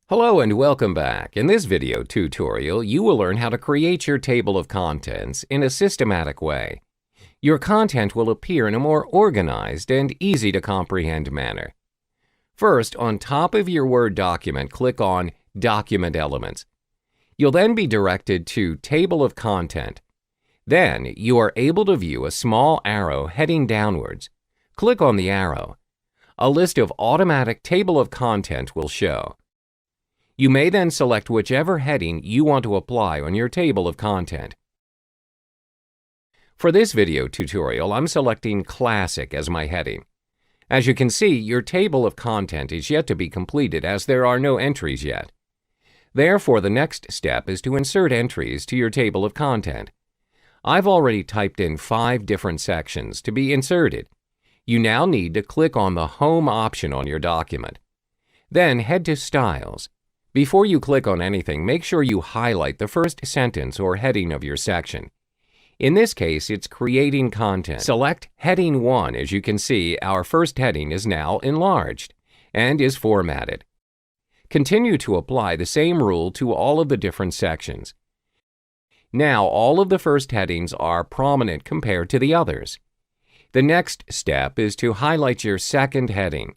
Hello and welcome back. In this video tutorial, you will learn how to create your table of contents in a systematic way. Your content will appear in a more organized and easy to comprehend manner. First, on top of your Word document, click on Document Elements. You'll then be directed to Table of Content. Then, you are able to view a small arrow heading downwards. Click on the arrow. A list of automatic Table of Content will show. You may then select whichever heading you want to apply on your table of content. For this video tutorial, I'm selecting Classic as my heading. As you can see, your table of content is yet to be completed as there are no entries yet. Therefore, the next step is to insert entries to your table of content. I've already typed in 5 different sections to be inserted. You now need to click on the Home option on your document. Then head to Styles. Before you click on anything, make sure you highlight the first sentence or heading of your section. In this case, it's Creating Content. Select Heading 1. As you can see, our first heading is now enlarged and is formatted. Continue to apply the same rule to all of the different sections. Now, all of the first headings are prominent compared to the others. The next step is to highlight your second heading.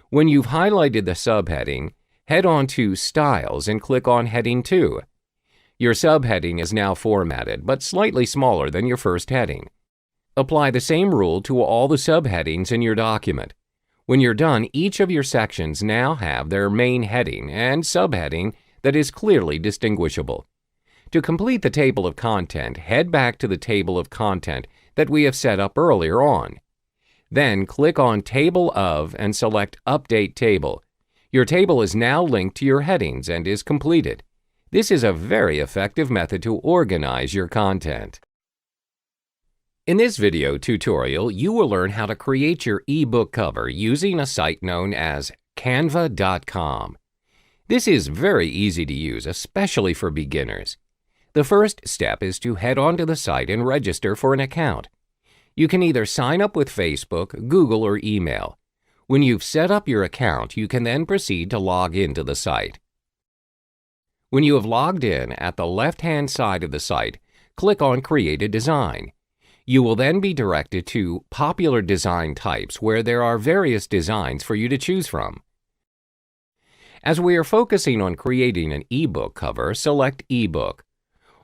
When you've highlighted the subheading, head on to Styles and click on Heading 2. Your subheading is now formatted, but slightly smaller than your first heading. Apply the same rule to all the subheadings in your document. When you're done, each of your sections now have their main heading and subheading that is clearly distinguishable. To complete the table of content, head back to the table of content that we have set up earlier on. Then click on Table of and select Update Table. Your table is now linked to your headings and is completed. This is a very effective method to organize your content. In this video tutorial, you will learn how to create your ebook cover using a site known as canva.com. This is very easy to use, especially for beginners. The first step is to head onto the site and register for an account. You can either sign up with Facebook, Google, or email. When you've set up your account, you can then proceed to log into the site. When you have logged in, at the left-hand side of the site, click on Create a Design. You will then be directed to Popular Design Types, where there are various designs for you to choose from. As we are focusing on creating an ebook cover, select Ebook.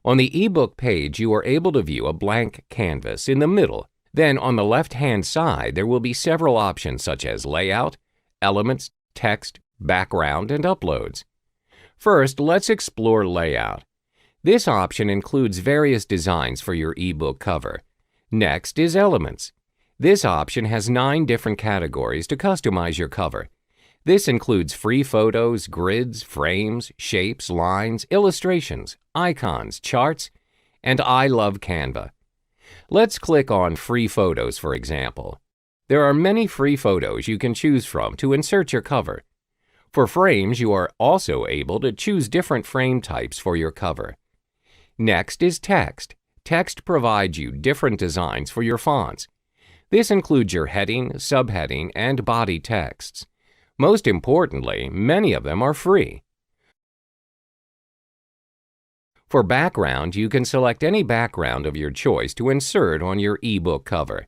On the ebook page, you are able to view a blank canvas in the middle. Then on the left-hand side, there will be several options such as Layout, Elements, Text, Background, and Uploads. First, let's explore Layout. This option includes various designs for your ebook cover. Next is Elements. This option has 9 different categories to customize your cover. This includes free photos, grids, frames, shapes, lines, illustrations, icons, charts, and I love Canva. Let's click on Free Photos, for example. There are many free photos you can choose from to insert your cover. For frames, you are also able to choose different frame types for your cover. Next is Text. Text provides you different designs for your fonts. This includes your heading, subheading, and body texts. Most importantly, many of them are free. For background, you can select any background of your choice to insert on your ebook cover.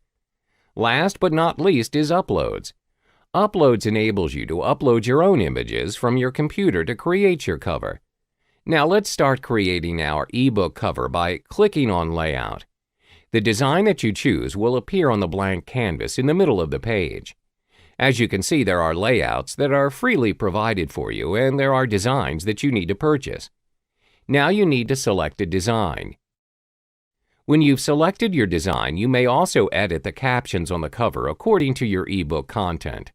Last but not least is Uploads. Uploads enables you to upload your own images from your computer to create your cover. Now let's start creating our ebook cover by clicking on Layout. The design that you choose will appear on the blank canvas in the middle of the page. As you can see, there are layouts that are freely provided for you, and there are designs that you need to purchase. Now you need to select a design. When you've selected your design, you may also edit the captions on the cover according to your ebook content.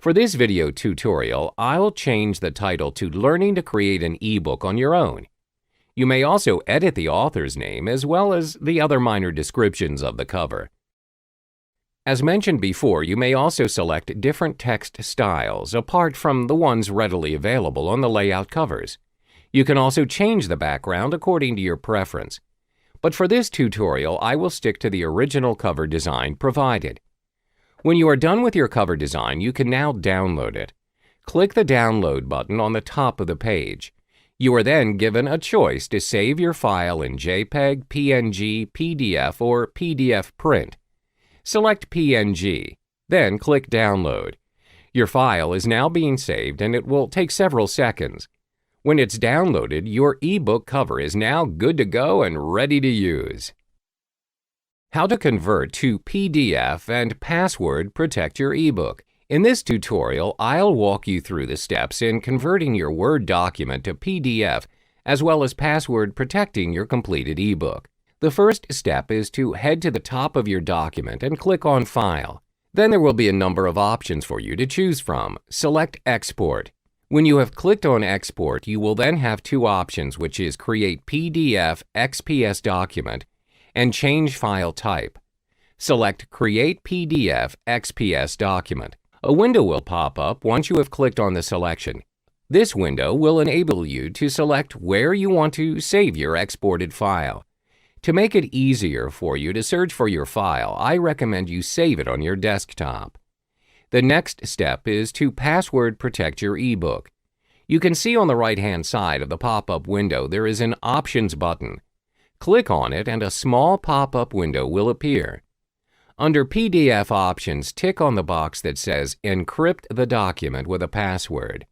For this video tutorial, I'll change the title to Learning to Create an Ebook on Your Own. You may also edit the author's name as well as the other minor descriptions of the cover. As mentioned before, you may also select different text styles apart from the ones readily available on the layout covers. You can also change the background according to your preference. But for this tutorial, I will stick to the original cover design provided. When you are done with your cover design, you can now download it. Click the Download button on the top of the page. You are then given a choice to save your file in JPEG, PNG, PDF, or PDF print. Select PNG, then click Download. Your file is now being saved and it will take several seconds. When it's downloaded, your ebook cover is now good to go and ready to use. How to convert to PDF and password protect your ebook. In this tutorial, I'll walk you through the steps in converting your Word document to PDF, as well as password protecting your completed ebook. The first step is to head to the top of your document and click on File. Then there will be a number of options for you to choose from. Select Export. When you have clicked on Export, you will then have two options, which is Create PDF XPS Document and Change File Type. Select Create PDF XPS Document. A window will pop up once you have clicked on the selection. This window will enable you to select where you want to save your exported file. To make it easier for you to search for your file, I recommend you save it on your desktop. The next step is to password protect your ebook. You can see on the right-hand side of the pop-up window there is an Options button. Click on it and a small pop-up window will appear. Under PDF Options, tick on the box that says Encrypt the document with a password.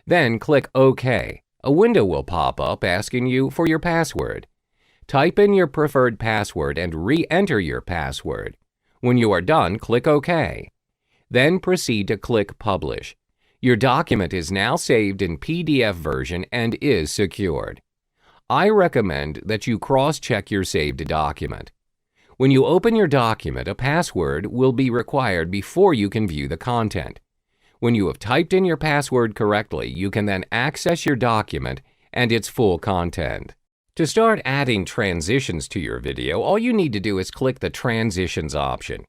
Then click OK. A window will pop up asking you for your password. Type in your preferred password and re-enter your password. When you are done, click OK. Then proceed to click Publish. Your document is now saved in PDF version and is secured. I recommend that you cross-check your saved document. When you open your document, a password will be required before you can view the content. When you have typed in your password correctly, you can then access your document and its full content. To start adding transitions to your video, all you need to do is click the Transitions option.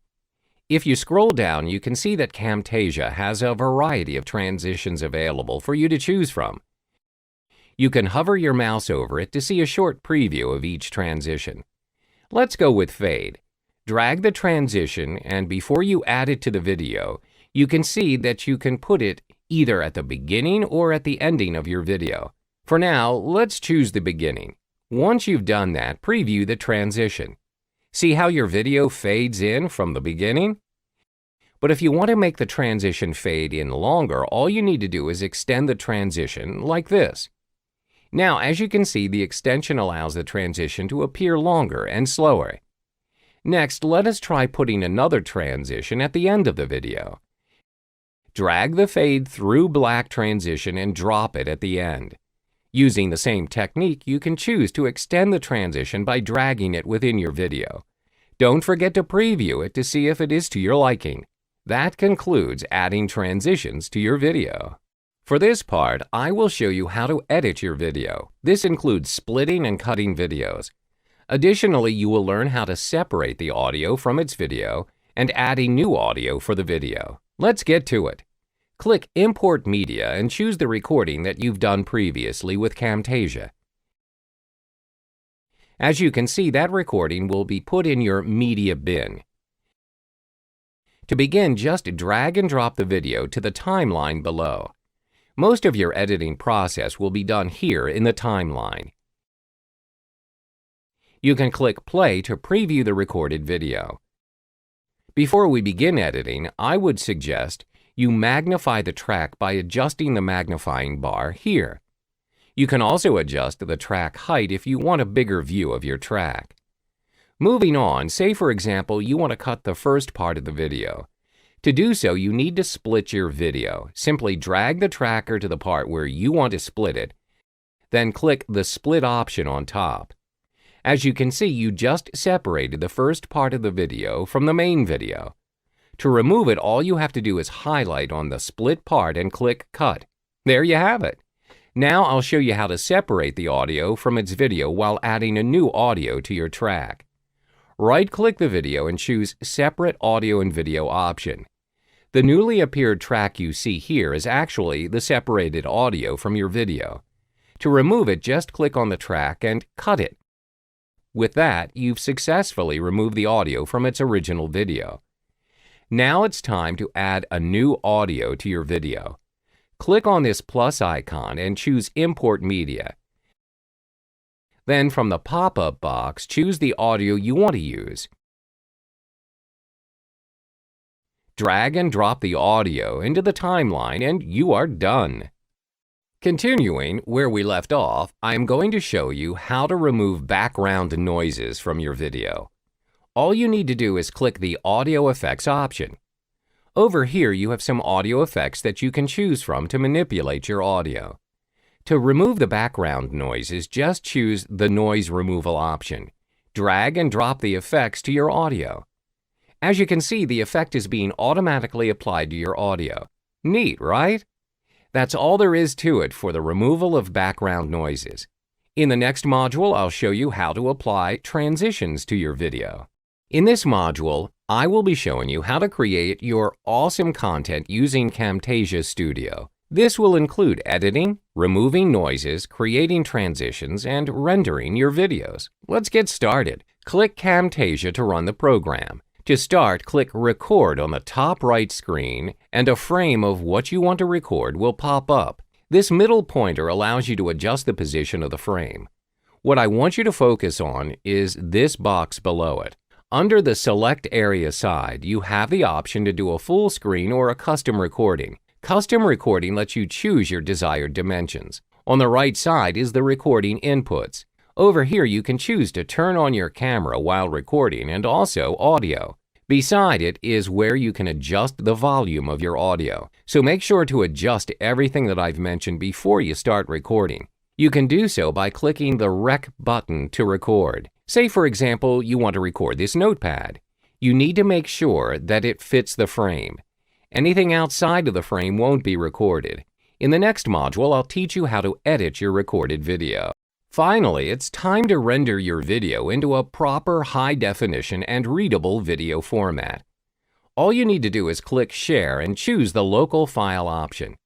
If you scroll down, you can see that Camtasia has a variety of transitions available for you to choose from. You can hover your mouse over it to see a short preview of each transition. Let's go with Fade. Drag the transition, and before you add it to the video, you can see that you can put it either at the beginning or at the ending of your video. For now, let's choose the beginning. Once you've done that, preview the transition. See how your video fades in from the beginning? But if you want to make the transition fade in longer, all you need to do is extend the transition like this. Now, as you can see, the extension allows the transition to appear longer and slower. Next, let us try putting another transition at the end of the video. Drag the fade through black transition and drop it at the end. Using the same technique, you can choose to extend the transition by dragging it within your video. Don't forget to preview it to see if it is to your liking. That concludes adding transitions to your video. For this part, I will show you how to edit your video. This includes splitting and cutting videos. Additionally, you will learn how to separate the audio from its video and adding new audio for the video. Let's get to it. Click Import Media and choose the recording that you've done previously with Camtasia. As you can see, that recording will be put in your media bin. To begin, just drag and drop the video to the timeline below. Most of your editing process will be done here in the timeline. You can click play to preview the recorded video. Before we begin editing, I would suggest you magnify the track by adjusting the magnifying bar here. You can also adjust the track height if you want a bigger view of your track. Moving on, say for example you want to cut the first part of the video. To do so, you need to split your video. Simply drag the tracker to the part where you want to split it, then click the Split option on top. As you can see, you just separated the first part of the video from the main video. To remove it, all you have to do is highlight on the split part and click Cut. There you have it. Now I'll show you how to separate the audio from its video while adding a new audio to your track. Right-click the video and choose Separate Audio and Video option. The newly appeared track you see here is actually the separated audio from your video. To remove it, just click on the track and cut it. With that, you've successfully removed the audio from its original video. Now it's time to add a new audio to your video. click on this plus icon and choose Import Media. Then from the pop-up box, choose the audio you want to use. Drag and drop the audio into the timeline and you are done. Continuing where we left off, I am going to show you how to remove background noises from your video. All you need to do is click the Audio Effects option. Over here you have some audio effects that you can choose from to manipulate your audio. To remove the background noises, just choose the Noise Removal option. Drag and drop the effects to your audio. As you can see, the effect is being automatically applied to your audio. Neat, right? That's all there is to it for the removal of background noises. In the next module, I'll show you how to apply transitions to your video. In this module, I will be showing you how to create your awesome content using Camtasia Studio. This will include editing, removing noises, creating transitions, and rendering your videos. Let's get started. Click Camtasia to run the program. To start, click Record on the top right screen, and a frame of what you want to record will pop up. This middle pointer allows you to adjust the position of the frame. What I want you to focus on is this box below it. Under the Select Area side, you have the option to do a full screen or a custom recording. Custom recording lets you choose your desired dimensions. On the right side is the recording inputs. Over here you can choose to turn on your camera while recording and also audio. Beside it is where you can adjust the volume of your audio. So make sure to adjust everything that I've mentioned before you start recording. You can do so by clicking the Rec button to record. Say for example you want to record this notepad. You need to make sure that it fits the frame. Anything outside of the frame won't be recorded. In the next module, I'll teach you how to edit your recorded video. Finally, it's time to render your video into a proper high-definition and readable video format. All you need to do is click Share and choose the Local File option.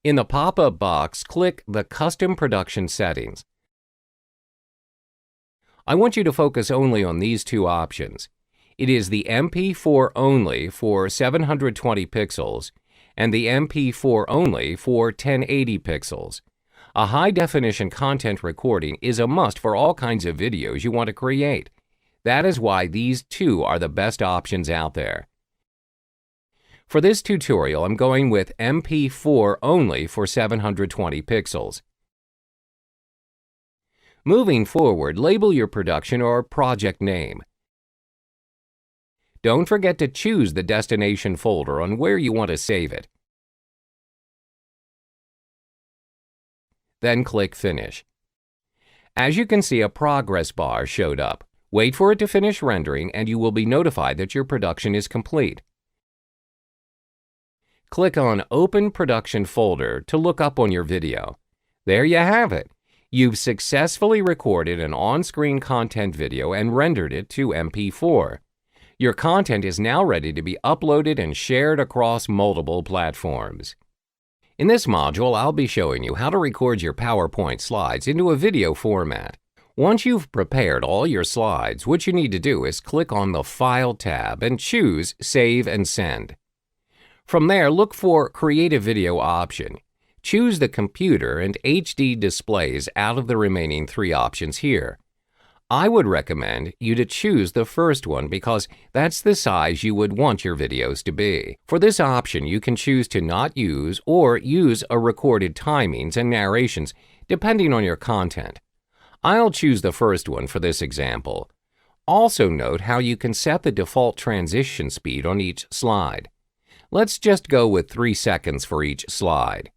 In the pop-up box, click the Custom Production Settings. I want you to focus only on these two options. It is the MP4 only for 720 pixels and the MP4 only for 1080 pixels. A high-definition content recording is a must for all kinds of videos you want to create. That is why these two are the best options out there. For this tutorial, I'm going with MP4 only for 720 pixels. Moving forward, label your production or project name. Don't forget to choose the destination folder on where you want to save it. Then click Finish. As you can see, a progress bar showed up. Wait for it to finish rendering and you will be notified that your production is complete. Click on Open Production Folder to look up on your video. There you have it. You've successfully recorded an on-screen content video and rendered it to MP4. Your content is now ready to be uploaded and shared across multiple platforms. In this module, I'll be showing you how to record your PowerPoint slides into a video format. Once you've prepared all your slides, what you need to do is click on the File tab and choose Save and Send. From there, look for Create a Video option. Choose the Computer and HD Displays out of the remaining three options here. I would recommend you to choose the first one because that's the size you would want your videos to be. For this option, you can choose to not use or use a recorded timings and narrations depending on your content. I'll choose the first one for this example. Also note how you can set the default transition speed on each slide. Let's just go with 3 seconds for each slide.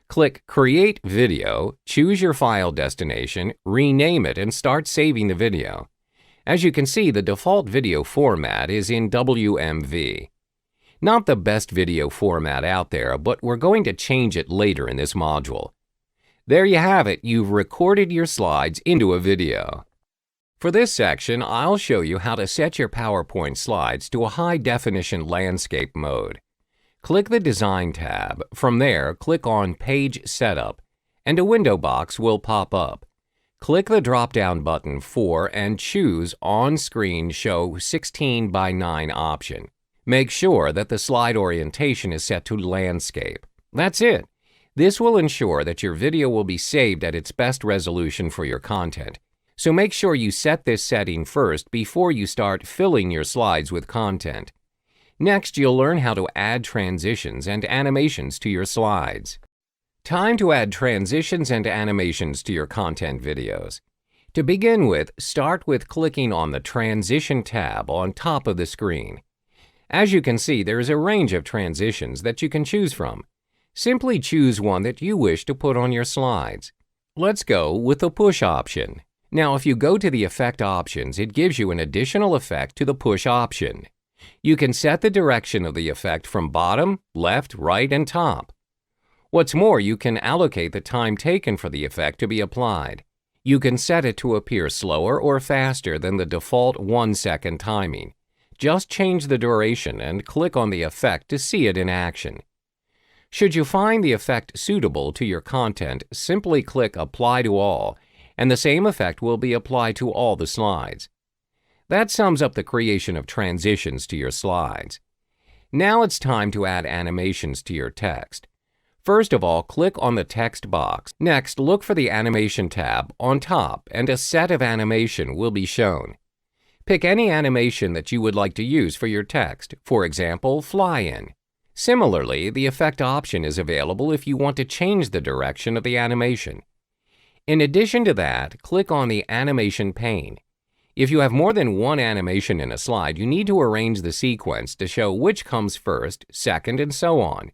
Click Create Video, choose your file destination, rename it, and start saving the video. As you can see, the default video format is in WMV. Not the best video format out there, but we're going to change it later in this module. There you have it, you've recorded your slides into a video. For this section, I'll show you how to set your PowerPoint slides to a high-definition landscape mode. Click the Design tab. From there, click on Page Setup, and a window box will pop up. Click the drop-down button for and choose On-Screen Show 16:9 option. Make sure that the slide orientation is set to Landscape. That's it. This will ensure that your video will be saved at its best resolution for your content. So make sure you set this setting first before you start filling your slides with content. Next, you'll learn how to add transitions and animations to your slides. Time to add transitions and animations to your content videos. To begin with, start with clicking on the Transition tab on top of the screen. As you can see, there is a range of transitions that you can choose from. Simply choose one that you wish to put on your slides. Let's go with the Push option. Now, if you go to the Effect options, it gives you an additional effect to the Push option. You can set the direction of the effect from bottom, left, right, and top. What's more, you can allocate the time taken for the effect to be applied. You can set it to appear slower or faster than the default 1-second timing. Just change the duration and click on the effect to see it in action. Should you find the effect suitable to your content, simply click Apply to All, and the same effect will be applied to all the slides. That sums up the creation of transitions to your slides. Now it's time to add animations to your text. First of all, click on the text box. Next, look for the Animation tab on top, and a set of animation will be shown. Pick any animation that you would like to use for your text, for example, fly-in. Similarly, the Effect option is available if you want to change the direction of the animation. In addition to that, click on the Animation pane. If you have more than one animation in a slide, you need to arrange the sequence to show which comes first, second, and so on.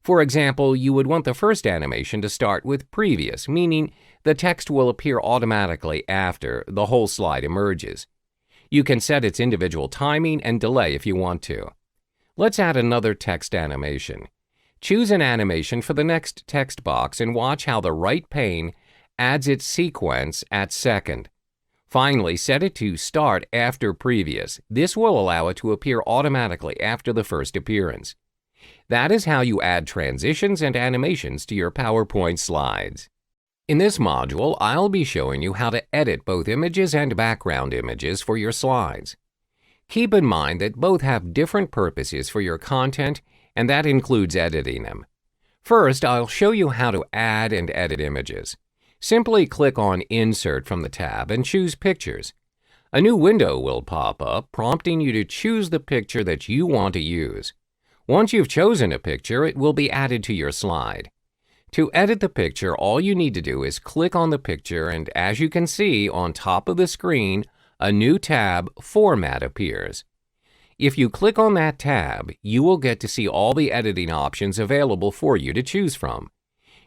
For example, you would want the first animation to start with Previous, meaning the text will appear automatically after the whole slide emerges. You can set its individual timing and delay if you want to. Let's add another text animation. Choose an animation for the next text box and watch how the right pane adds its sequence at second. Finally, set it to Start after Previous. This will allow it to appear automatically after the first appearance. That is how you add transitions and animations to your PowerPoint slides. In this module, I'll be showing you how to edit both images and background images for your slides. Keep in mind that both have different purposes for your content, and that includes editing them. First, I'll show you how to add and edit images. Simply click on Insert from the tab and choose Pictures. A new window will pop up, prompting you to choose the picture that you want to use. Once you've chosen a picture, it will be added to your slide. To edit the picture, all you need to do is click on the picture, and as you can see on top of the screen, a new tab, Format, appears. If you click on that tab, you will get to see all the editing options available for you to choose from.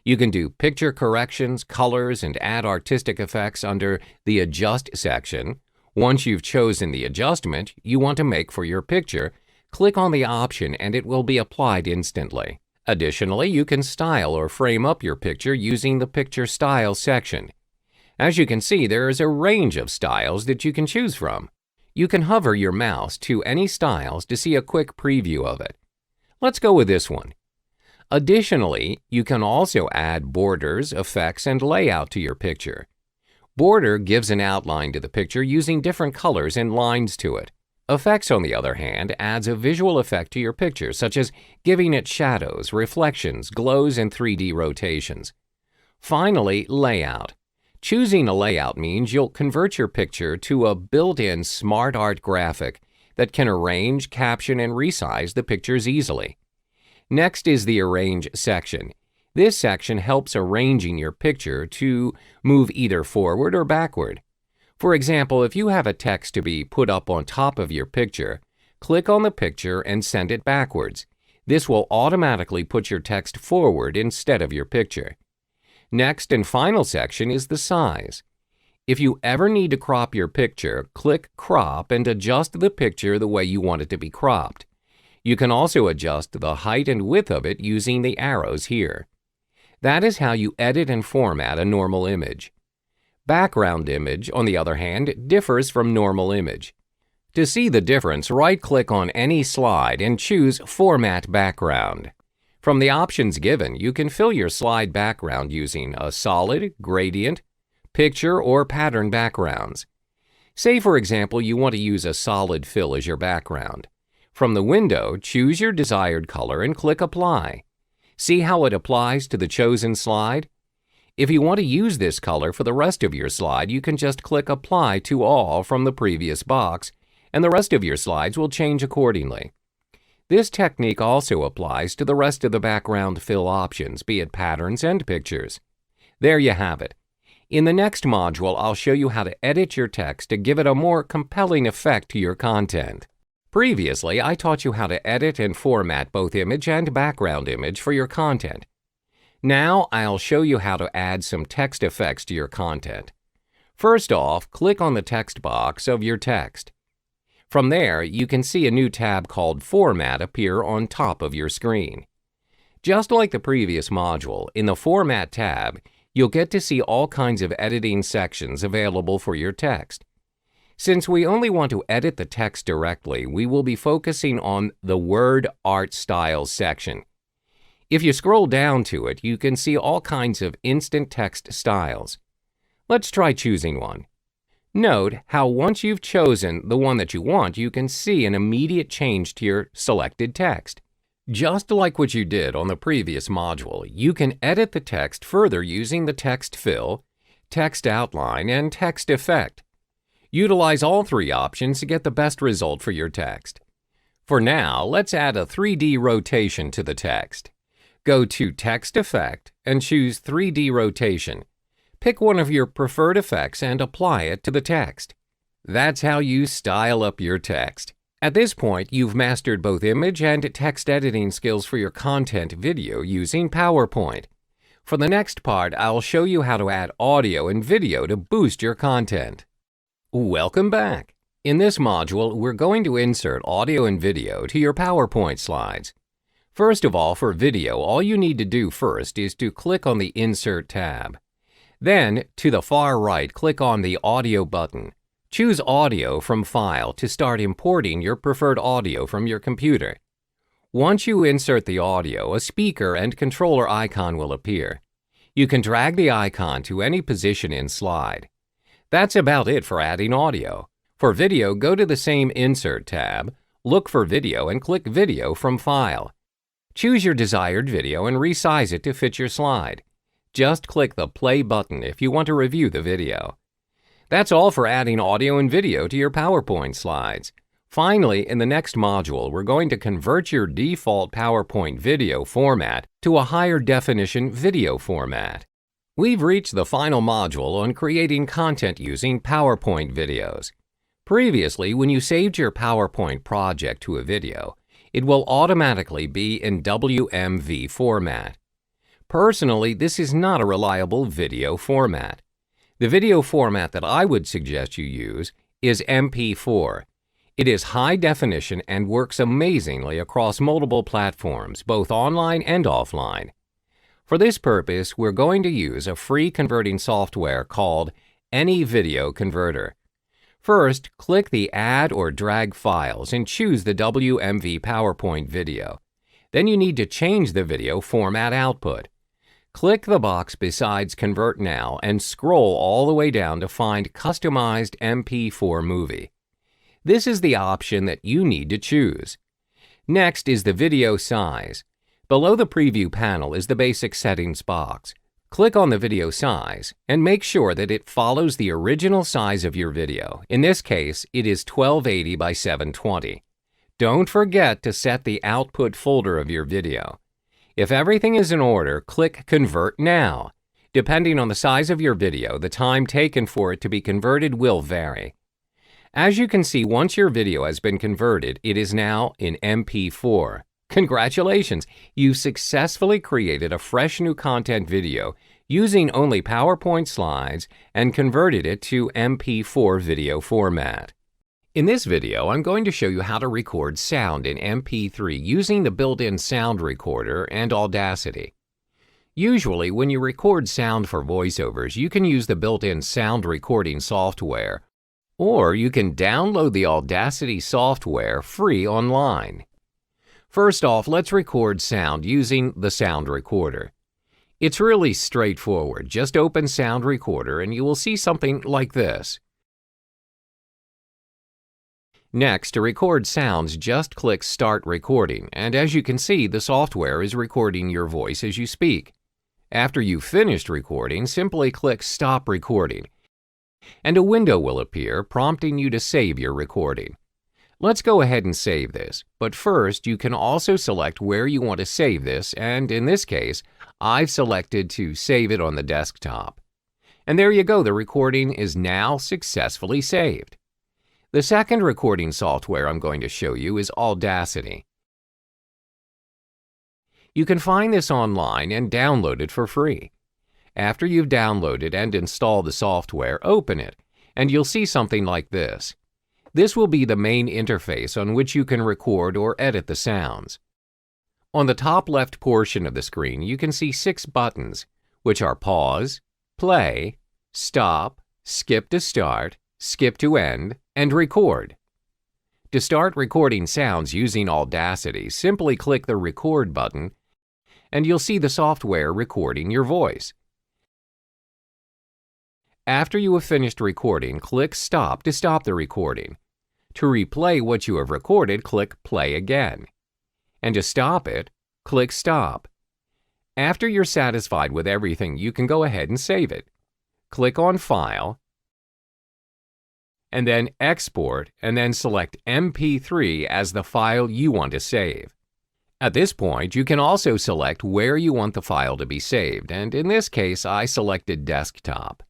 You can do picture corrections, colors, and add artistic effects under the Adjust section. Once you've chosen the adjustment you want to make for your picture, click on the option and it will be applied instantly. Additionally, you can style or frame up your picture using the Picture Style section. As you can see, there is a range of styles that you can choose from. You can hover your mouse to any styles to see a quick preview of it. Let's go with this one. Additionally, you can also add borders, effects, and layout to your picture. Border gives an outline to the picture using different colors and lines to it. Effects, on the other hand, adds a visual effect to your picture, such as giving it shadows, reflections, glows, and 3D rotations. Finally, layout. Choosing a layout means you'll convert your picture to a built-in smart art graphic that can arrange, caption, and resize the pictures easily. Next is the Arrange section. This section helps arranging your picture to move either forward or backward. For example, if you have a text to be put up on top of your picture, click on the picture and send it backwards. This will automatically put your text forward instead of your picture. Next and final section is the size. If you ever need to crop your picture, click Crop and adjust the picture the way you want it to be cropped. You can also adjust the height and width of it using the arrows here. That is how you edit and format a normal image. Background image, on the other hand, differs from normal image. To see the difference, right-click on any slide and choose Format Background. From the options given, you can fill your slide background using a solid, gradient, picture, or pattern backgrounds. Say, for example, you want to use a solid fill as your background. From the window, choose your desired color and click Apply. See how it applies to the chosen slide? If you want to use this color for the rest of your slide, you can just click Apply to All from the previous box, and the rest of your slides will change accordingly. This technique also applies to the rest of the background fill options, be it patterns and pictures. There you have it. In the next module, I'll show you how to edit your text to give it a more compelling effect to your content. Previously, I taught you how to edit and format both image and background image for your content. Now, I'll show you how to add some text effects to your content. First off, click on the text box of your text. From there, you can see a new tab called Format appear on top of your screen. Just like the previous module, in the Format tab, you'll get to see all kinds of editing sections available for your text. Since we only want to edit the text directly, we will be focusing on the Word Art Styles section. If you scroll down to it, you can see all kinds of instant text styles. Let's try choosing one. Note how once you've chosen the one that you want, you can see an immediate change to your selected text. Just like what you did on the previous module, you can edit the text further using the text fill, text outline, and text effect. Utilize all three options to get the best result for your text. For now, let's add a 3D rotation to the text. Go to Text Effect and choose 3D Rotation. Pick one of your preferred effects and apply it to the text. That's how you style up your text. At this point, you've mastered both image and text editing skills for your content video using PowerPoint. For the next part, I'll show you how to add audio and video to boost your content. Welcome back. In this module, we're going to insert audio and video to your PowerPoint slides. First of all, for video, all you need to do first is to click on the Insert tab. Then, to the far right, click on the Audio button. Choose Audio from File to start importing your preferred audio from your computer. Once you insert the audio, a speaker and controller icon will appear. You can drag the icon to any position in slide. That's about it for adding audio. For video, go to the same Insert tab, look for Video and click Video from File. Choose your desired video and resize it to fit your slide. Just click the Play button if you want to review the video. That's all for adding audio and video to your PowerPoint slides. Finally, in the next module, we're going to convert your default PowerPoint video format to a higher definition video format. We've reached the final module on creating content using PowerPoint videos. Previously, when you saved your PowerPoint project to a video, it will automatically be in WMV format. Personally, this is not a reliable video format. The video format that I would suggest you use is MP4. It is high definition and works amazingly across multiple platforms, both online and offline. For this purpose, we're going to use a free converting software called Any Video Converter. First, click the Add or Drag Files and choose the WMV PowerPoint video. Then you need to change the video format output. Click the box besides Convert Now and scroll all the way down to find Customized MP4 Movie. This is the option that you need to choose. Next is the video size. Below the preview panel is the basic settings box. Click on the video size and make sure that it follows the original size of your video. In this case, it is 1280 by 720. Don't forget to set the output folder of your video. If everything is in order, click Convert Now. Depending on the size of your video, the time taken for it to be converted will vary. As you can see, once your video has been converted, it is now in MP4. Congratulations! You successfully created a fresh new content video using only PowerPoint slides and converted it to MP4 video format. In this video, I'm going to show you how to record sound in MP3 using the built-in sound recorder and Audacity. Usually, when you record sound for voiceovers, you can use the built-in sound recording software, or you can download the Audacity software free online. First off, let's record sound using the sound recorder. It's really straightforward. Just open Sound Recorder and you will see something like this. Next, to record sounds, just click Start Recording, and as you can see, the software is recording your voice as you speak. After you've finished recording, simply click Stop Recording, and a window will appear prompting you to save your recording. Let's go ahead and save this, but first you can also select where you want to save this, and in this case, I've selected to save it on the desktop. And there you go, the recording is now successfully saved. The second recording software I'm going to show you is Audacity. You can find this online and download it for free. After you've downloaded and installed the software, open it, and you'll see something like this. This will be the main interface on which you can record or edit the sounds. On the top left portion of the screen, you can see 6 buttons, which are Pause, Play, Stop, Skip to Start, Skip to End, and Record. To start recording sounds using Audacity, simply click the Record button, and you'll see the software recording your voice. After you have finished recording, click Stop to stop the recording. To replay what you have recorded, click Play again. And to stop it, click Stop. After you're satisfied with everything, you can go ahead and save it. Click on File, and then Export, and then select MP3 as the file you want to save. At this point, you can also select where you want the file to be saved, and in this case, I selected Desktop.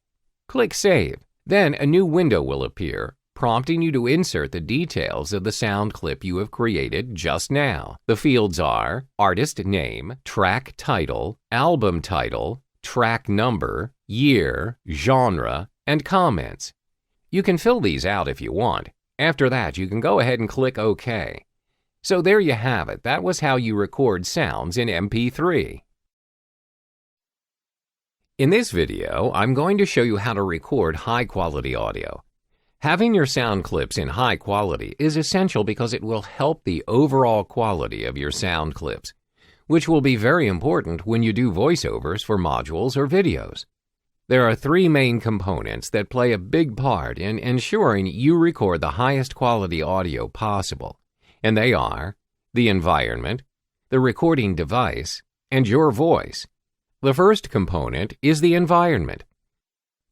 Click Save. Then a new window will appear, prompting you to insert the details of the sound clip you have created just now. The fields are artist name, track title, album title, track number, year, genre, and comments. You can fill these out if you want. After that, you can go ahead and click OK. So there you have it. That was how you record sounds in MP3. In this video, I'm going to show you how to record high-quality audio. Having your sound clips in high quality is essential because it will help the overall quality of your sound clips, which will be very important when you do voiceovers for modules or videos. There are 3 main components that play a big part in ensuring you record the highest quality audio possible, and they are the environment, the recording device, and your voice. The first component is the environment.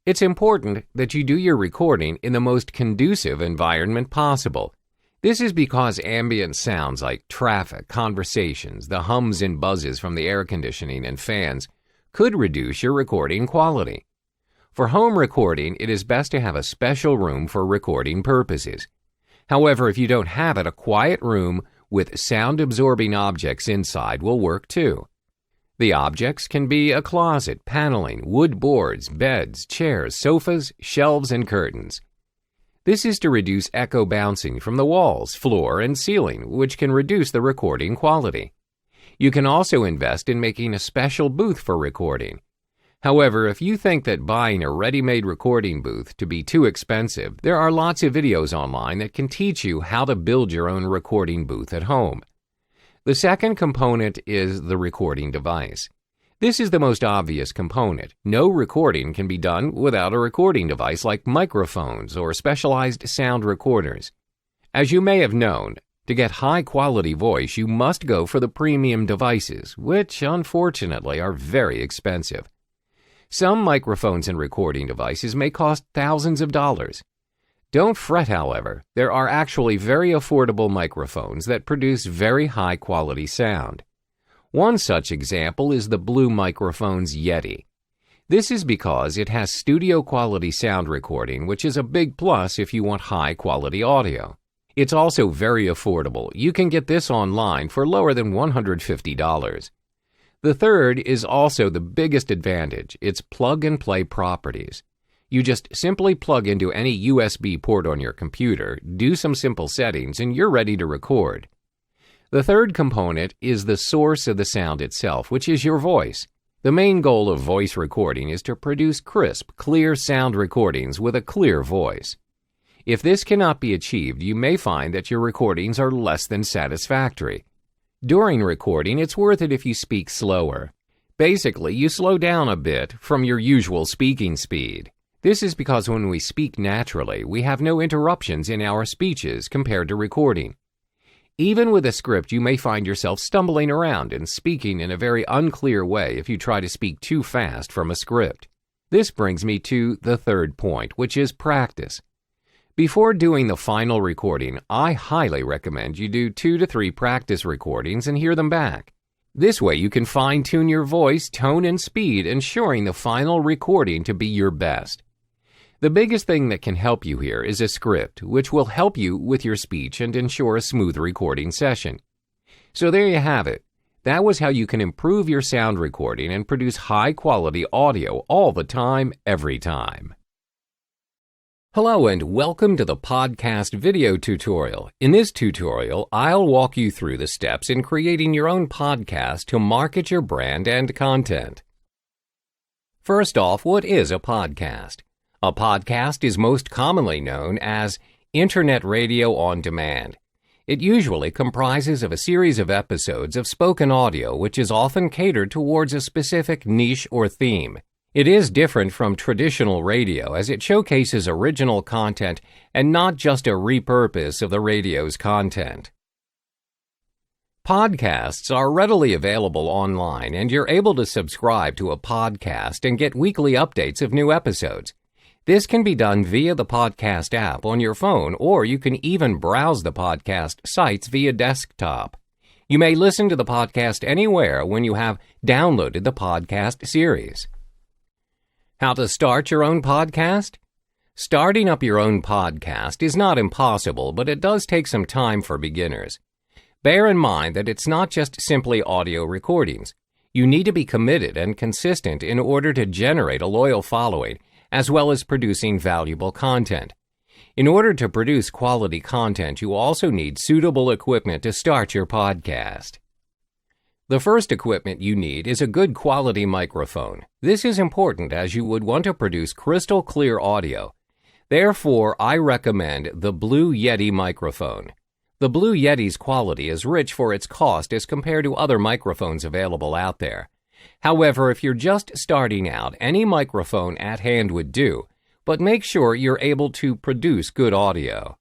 It's important that you do your recording in the most conducive environment possible. This is because ambient sounds like traffic, conversations, the hums and buzzes from the air conditioning and fans could reduce your recording quality. For home recording, it is best to have a special room for recording purposes. However, if you don't have it, a quiet room with sound-absorbing objects inside will work too. The objects can be a closet, paneling, wood boards, beds, chairs, sofas, shelves, and curtains. This is to reduce echo bouncing from the walls, floor, and ceiling, which can reduce the recording quality. You can also invest in making a special booth for recording. However, if you think that buying a ready-made recording booth to be too expensive, there are lots of videos online that can teach you how to build your own recording booth at home. The second component is the recording device. This is the most obvious component. No recording can be done without a recording device like microphones or specialized sound recorders. As you may have known, to get high-quality voice, you must go for the premium devices, which unfortunately are very expensive. Some microphones and recording devices may cost thousands of dollars. Don't fret, however. There are actually very affordable microphones that produce very high-quality sound. One such example is the Blue Microphone's Yeti. This is because it has studio-quality sound recording, which is a big plus if you want high-quality audio. It's also very affordable. You can get this online for lower than $150. The third is also the biggest advantage. It's plug-and-play properties. You just simply plug into any USB port on your computer, do some simple settings, and you're ready to record. The third component is the source of the sound itself, which is your voice. The main goal of voice recording is to produce crisp, clear sound recordings with a clear voice. If this cannot be achieved, you may find that your recordings are less than satisfactory. During recording, it's worth it if you speak slower. Basically, you slow down a bit from your usual speaking speed. This is because when we speak naturally, we have no interruptions in our speeches compared to recording. Even with a script, you may find yourself stumbling around and speaking in a very unclear way if you try to speak too fast from a script. This brings me to the third point, which is practice. Before doing the final recording, I highly recommend you do 2 to 3 practice recordings and hear them back. This way you can fine-tune your voice, tone, and speed, ensuring the final recording to be your best. The biggest thing that can help you here is a script, which will help you with your speech and ensure a smooth recording session. So there you have it. That was how you can improve your sound recording and produce high-quality audio all the time, every time. Hello and welcome to the podcast video tutorial. In this tutorial, I'll walk you through the steps in creating your own podcast to market your brand and content. First off, what is a podcast? A podcast is most commonly known as Internet radio on demand. It usually comprises of a series of episodes of spoken audio which is often catered towards a specific niche or theme. It is different from traditional radio as it showcases original content and not just a repurpose of the radio's content. Podcasts are readily available online and you're able to subscribe to a podcast and get weekly updates of new episodes. This can be done via the podcast app on your phone, or you can even browse the podcast sites via desktop. You may listen to the podcast anywhere when you have downloaded the podcast series. How to start your own podcast? Starting up your own podcast is not impossible, but it does take some time for beginners. Bear in mind that it's not just simply audio recordings. You need to be committed and consistent in order to generate a loyal following, as well as producing valuable content. In order to produce quality content, you also need suitable equipment to start your podcast. The first equipment you need is a good quality microphone. This is important as you would want to produce crystal clear audio. Therefore, I recommend the Blue Yeti microphone. The Blue Yeti's quality is rich for its cost as compared to other microphones available out there. However, if you're just starting out, any microphone at hand would do, but make sure you're able to produce good audio.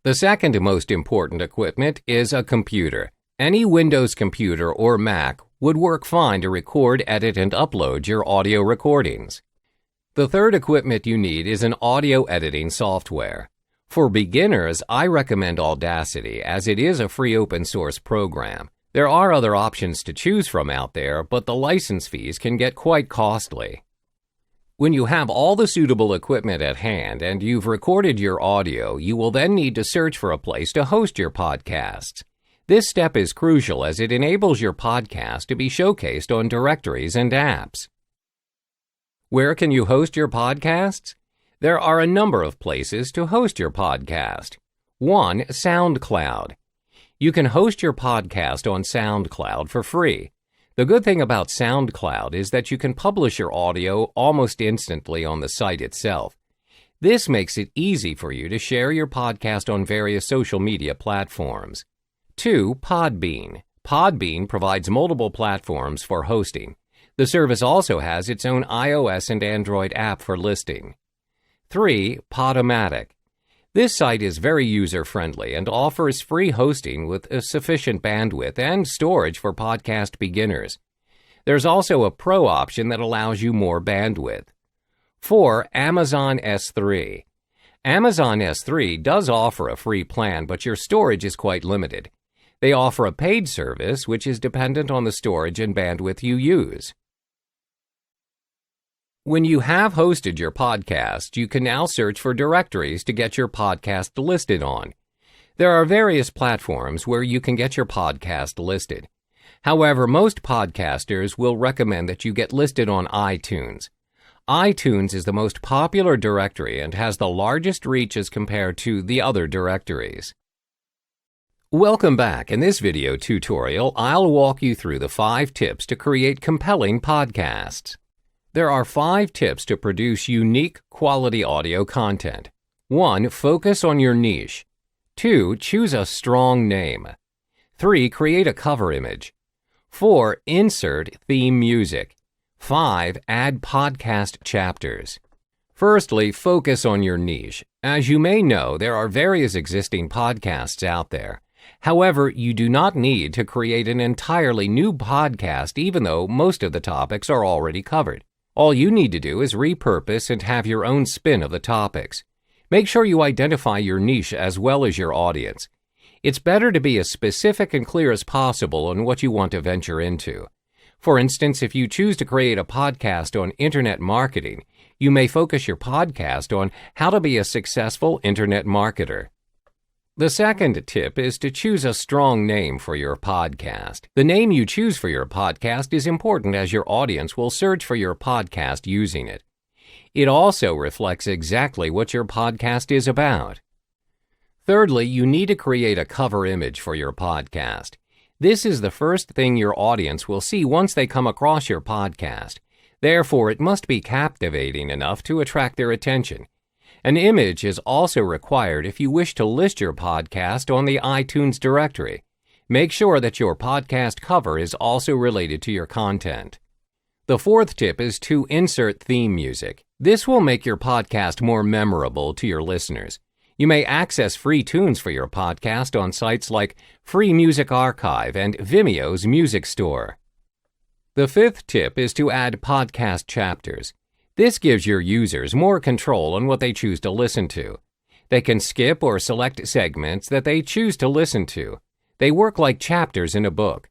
The second most important equipment is a computer. Any Windows computer or Mac would work fine to record, edit, and upload your audio recordings. The third equipment you need is an audio editing software. For beginners, I recommend Audacity as it is a free open source program. There are other options to choose from out there, but the license fees can get quite costly. When you have all the suitable equipment at hand and you've recorded your audio, you will then need to search for a place to host your podcasts. This step is crucial as it enables your podcast to be showcased on directories and apps. Where can you host your podcasts? There are a number of places to host your podcast. 1. SoundCloud. You can host your podcast on SoundCloud for free. The good thing about SoundCloud is that you can publish your audio almost instantly on the site itself. This makes it easy for you to share your podcast on various social media platforms. 2. Podbean. Podbean provides multiple platforms for hosting. The service also has its own iOS and Android app for listing. 3. Podomatic. This site is very user-friendly and offers free hosting with a sufficient bandwidth and storage for podcast beginners. There's also a pro option that allows you more bandwidth. 4. Amazon S3. Amazon S3 does offer a free plan, but your storage is quite limited. They offer a paid service, which is dependent on the storage and bandwidth you use. When you have hosted your podcast, you can now search for directories to get your podcast listed on. There are various platforms where you can get your podcast listed. However, most podcasters will recommend that you get listed on iTunes. iTunes is the most popular directory and has the largest reach as compared to the other directories. Welcome back. In this video tutorial, I'll walk you through the 5 tips to create compelling podcasts. There are 5 tips to produce unique, quality audio content. 1. Focus on your niche. 2. Choose a strong name. 3. Create a cover image. 4. Insert theme music. 5. Add podcast chapters. Firstly, focus on your niche. As you may know, there are various existing podcasts out there. However, you do not need to create an entirely new podcast even though most of the topics are already covered. All you need to do is repurpose and have your own spin of the topics. Make sure you identify your niche as well as your audience. It's better to be as specific and clear as possible on what you want to venture into. For instance, if you choose to create a podcast on internet marketing, you may focus your podcast on how to be a successful internet marketer. The second tip is to choose a strong name for your podcast. The name you choose for your podcast is important as your audience will search for your podcast using it. It also reflects exactly what your podcast is about. Thirdly, you need to create a cover image for your podcast. This is the first thing your audience will see once they come across your podcast. Therefore, it must be captivating enough to attract their attention. An image is also required if you wish to list your podcast on the iTunes directory. Make sure that your podcast cover is also related to your content. The fourth tip is to insert theme music. This will make your podcast more memorable to your listeners. You may access free tunes for your podcast on sites like Free Music Archive and Vimeo's Music Store. The fifth tip is to add podcast chapters. This gives your users more control on what they choose to listen to. They can skip or select segments that they choose to listen to. They work like chapters in a book.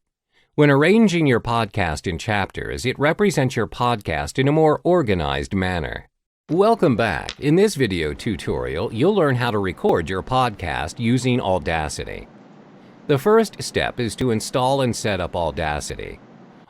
When arranging your podcast in chapters, it represents your podcast in a more organized manner. Welcome back. In this video tutorial, you'll learn how to record your podcast using Audacity. The first step is to install and set up Audacity.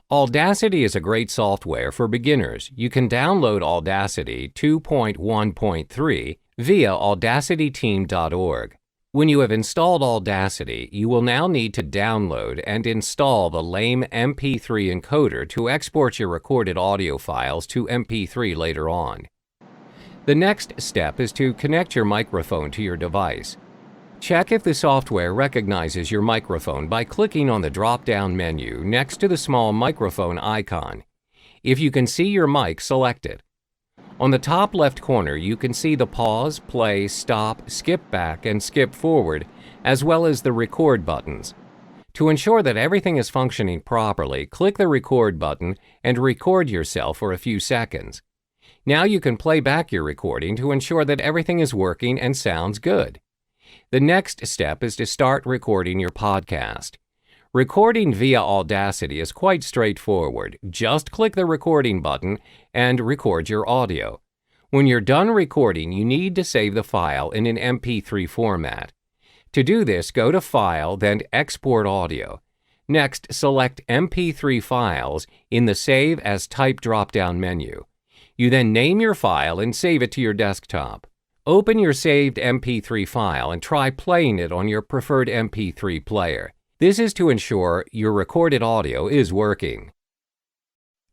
Audacity is a great software for beginners. You can download Audacity 2.1.3 via audacityteam.org. When you have installed Audacity, you will now need to download and install the lame MP3 encoder to export your recorded audio files to MP3 later on. The next step is to connect your microphone to your device. Check if the software recognizes your microphone by clicking on the drop-down menu next to the small microphone icon. If you can see your mic, select it. On the top left corner, you can see the pause, play, stop, skip back, and skip forward, as well as the record buttons. To ensure that everything is functioning properly, click the record button and record yourself for a few seconds. Now you can play back your recording to ensure that everything is working and sounds good. The next step is to start recording your podcast. Recording via Audacity is quite straightforward. Just click the recording button and record your audio. When you're done recording, you need to save the file in an MP3 format. To do this, go to File, then Export Audio. Next, select MP3 files in the Save as Type drop-down menu. You then name your file and save it to your desktop. Open your saved MP3 file and try playing it on your preferred MP3 player. This is to ensure your recorded audio is working.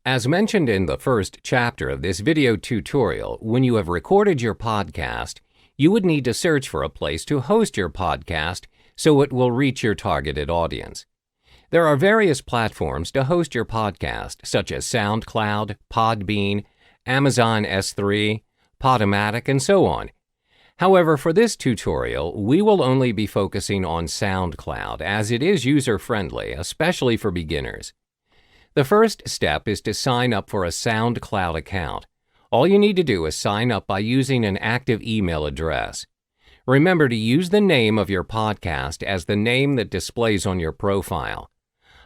As mentioned in the first chapter of this video tutorial, when you have recorded your podcast, you would need to search for a place to host your podcast so it will reach your targeted audience. There are various platforms to host your podcast, such as SoundCloud, Podbean, Amazon S3, Podomatic, and so on. However, for this tutorial, we will only be focusing on SoundCloud as it is user-friendly, especially for beginners. The first step is to sign up for a SoundCloud account. All you need to do is sign up by using an active email address. Remember to use the name of your podcast as the name that displays on your profile.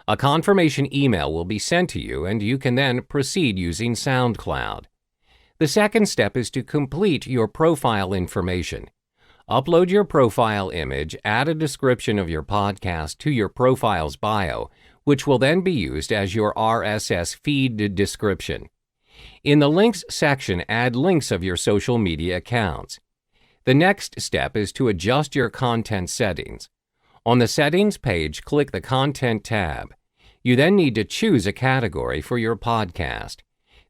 A confirmation email will be sent to you and you can then proceed using SoundCloud. The second step is to complete your profile information. Upload your profile image, add a description of your podcast to your profile's bio, which will then be used as your RSS feed description. In the links section, add links of your social media accounts. The next step is to adjust your content settings. On the Settings page, click the Content tab. You then need to choose a category for your podcast.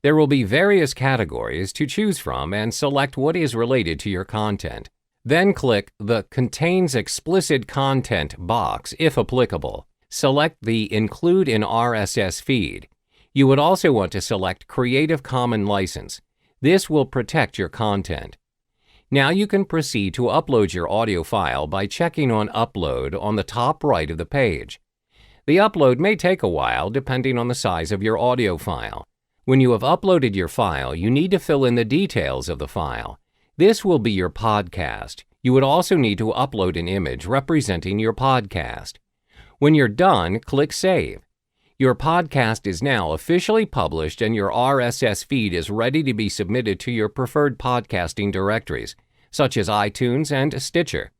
There will be various categories to choose from and select what is related to your content. Then click the Contains Explicit Content box if applicable. Select the Include in RSS feed. You would also want to select Creative Commons license. This will protect your content. Now you can proceed to upload your audio file by checking on Upload on the top right of the page. The upload may take a while depending on the size of your audio file. When you have uploaded your file, you need to fill in the details of the file. This will be your podcast. You would also need to upload an image representing your podcast. When you're done, click Save. Your podcast is now officially published and your RSS feed is ready to be submitted to your preferred podcasting directories, such as iTunes and Stitcher.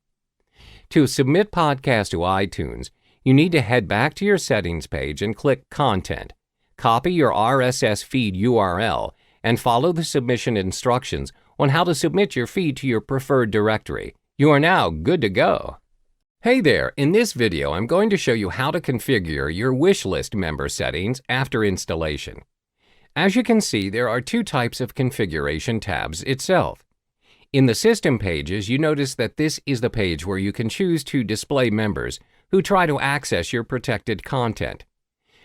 To submit podcast to iTunes, you need to head back to your settings page and click Content. Copy your RSS feed URL and follow the submission instructions on how to submit your feed to your preferred directory. You are now good to go. Hey there, in this video I'm going to show you how to configure your wishlist member settings after installation. As you can see, there are two types of configuration tabs itself. In the System pages, you notice that this is the page where you can choose to display members who try to access your protected content.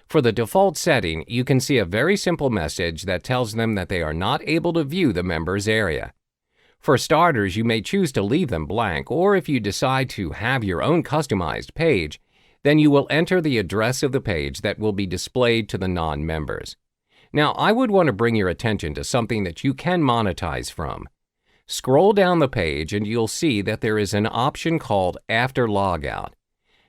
For the default setting, you can see a very simple message that tells them that they are not able to view the members area. For starters, you may choose to leave them blank, or if you decide to have your own customized page, then you will enter the address of the page that will be displayed to the non-members. Now, I would want to bring your attention to something that you can monetize from. Scroll down the page and you'll see that there is an option called After Logout.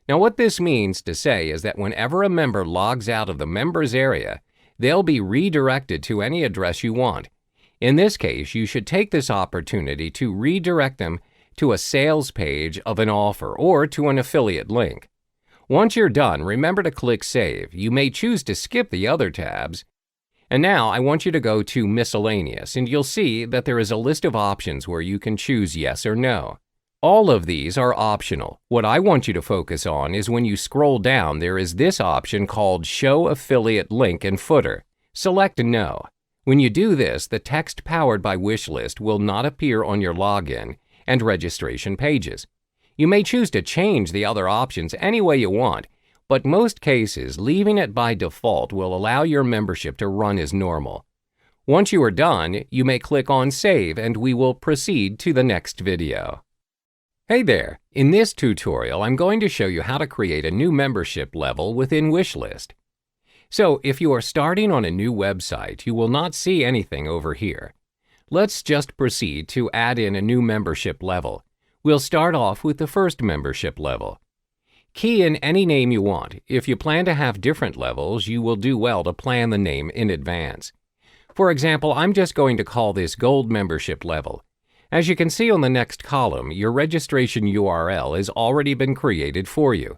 Now, what this means to say is that whenever a member logs out of the members area, they'll be redirected to any address you want. In this case, you should take this opportunity to redirect them to a sales page of an offer or to an affiliate link. Once you're done, remember to click Save. You may choose to skip the other tabs. And now I want you to go to Miscellaneous, and you'll see that there is a list of options where you can choose yes or no. All of these are optional. What I want you to focus on is when you scroll down, there is this option called Show Affiliate Link and Footer. Select No. When you do this, the text powered by Wishlist will not appear on your login and registration pages. You may choose to change the other options any way you want, but most cases, leaving it by default will allow your membership to run as normal. Once you are done, you may click on Save and we will proceed to the next video. Hey there! In this tutorial, I'm going to show you how to create a new membership level within Wishlist. So, if you are starting on a new website, you will not see anything over here. Let's just proceed to add in a new membership level. We'll start off with the first membership level. Key in any name you want. If you plan to have different levels, you will do well to plan the name in advance. For example, I'm just going to call this Gold Membership Level. As you can see on the next column, your registration URL has already been created for you.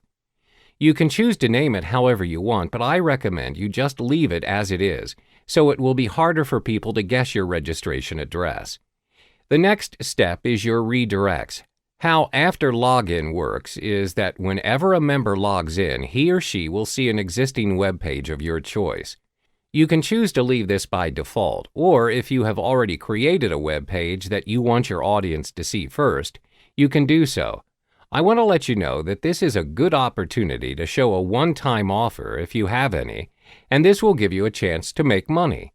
You can choose to name it however you want, but I recommend you just leave it as it is, so it will be harder for people to guess your registration address. The next step is your redirects. How After Login works is that whenever a member logs in, he or she will see an existing web page of your choice. You can choose to leave this by default, or if you have already created a web page that you want your audience to see first, you can do so. I want to let you know that this is a good opportunity to show a one-time offer if you have any, and this will give you a chance to make money.